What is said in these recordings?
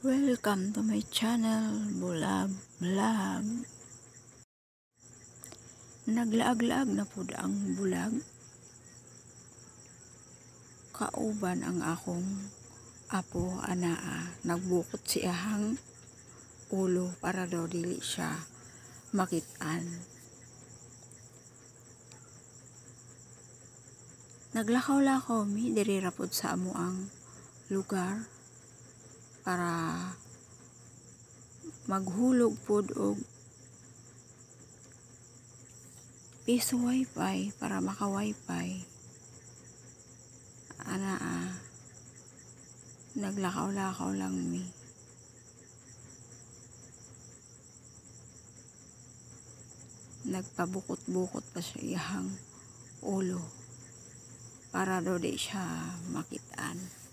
Welcome to my channel, Bulag Vlog. Naglaag-laag na pud ang bulag. Kauban ang akong apo anaa. Nagbukot siyahang ulo para daw dili siya makitaan. Naglakaw-lakaw mi diri ra pud sa amo ang lugar para maghulog pud og piso wifi para maka wifi. Naglakaw-lakaw lang mi. Nagpabukot-bukot pa siya iyahang ulo para daw di siya makitaan.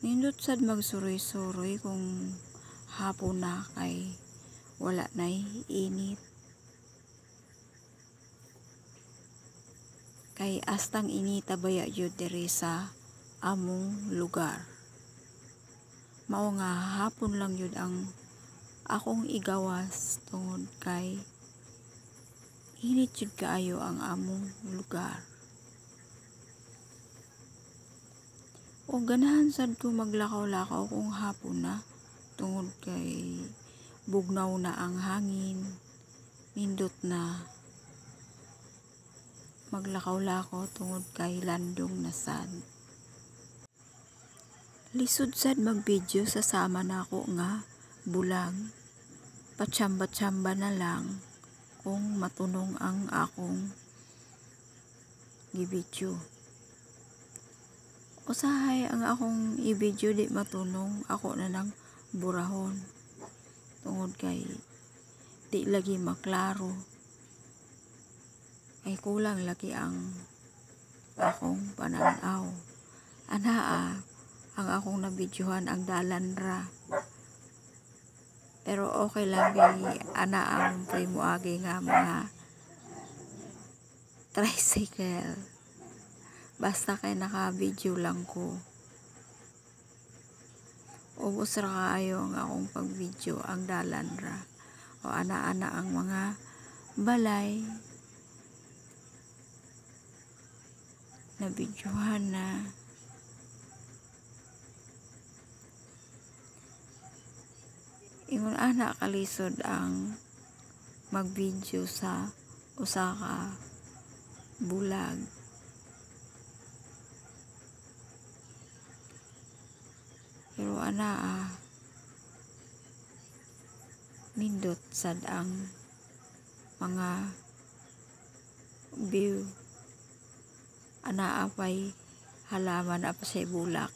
Nindot sad magsuroy-suroy kung hapon na kay wala na'y init. Kay astang inita baya jud diri sa among lugar. Mao nga hapon lang jud ang akong igawas tungod kay init jud kaayo ang among lugar. O ganahan sad ko maglakaw-lakaw kung hapon na tungod kay bugnaw na ang hangin, nindot na maglakaw-lakaw tungod kay landong na sad. Lisod sad mag-video sa sama na ako nga bulag. Patsamba-tsamba na lang kung matunong ang akong gi-video. Usahay ang akong i-video di matunong, ako na nang burahon tungod kay di lagi maklaro. Ay kulang lagi ang akong pananaw. Ang akong nabidyohan ang dalan ra. Pero okay lang kay ang primuagi nga mga tricycle. Basta kay naka-video lang ko. Ubos ra kaayo ang akong pag-video ang dalan ra. O ana-ana ang mga balay na videohan na. Ingon ana kalisod ang mag-video sa usa ka bulag. Pero nindot sad ang mga view. Apay halaman apa say bulak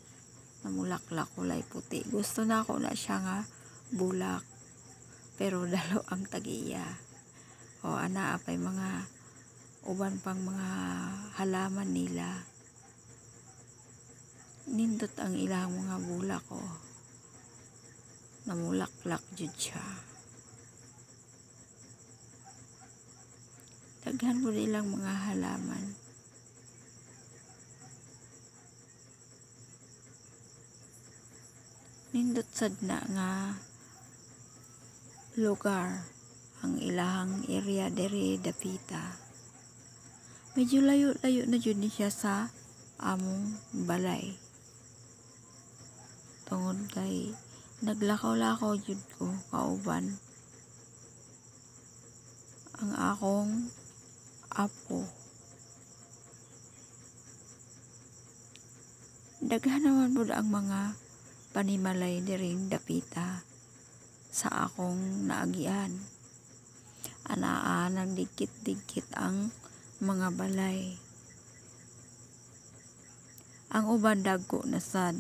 na mulaklak kulay puti. Gusto na ako na siya nga bulak pero dalo ang tagiya. O apay mga uban pang mga halaman nila. Nindot ang ilang mga bulak o namulaklak jud siya. Daghan mo nilang mga halaman. Nindot sad na nga lugar ang ilahang area dere dapita. Medyo layo-layo na jud ni siya sa among balay. Tungod kay naglakaw-lakaw jud ko kauban ang akong apo. Daghan naman pud ang mga panimalay diring dapita sa akong naagian. Nang dikit-dikit ang mga balay. Ang uban dagko na sad.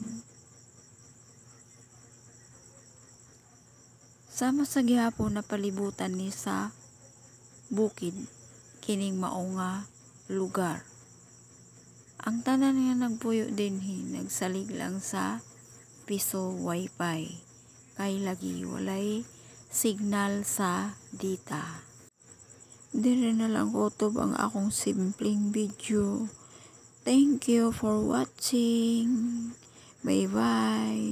Sama sa gihapon na palibutan ni sa bukid kining mao nga lugar. Ang tanan nga nagpuyo dinhi nagsalig lang sa piso wifi kay lagi walay signal sa data. Dire na lang kutob ang akong simpleng video. Thank you for watching. Bye bye.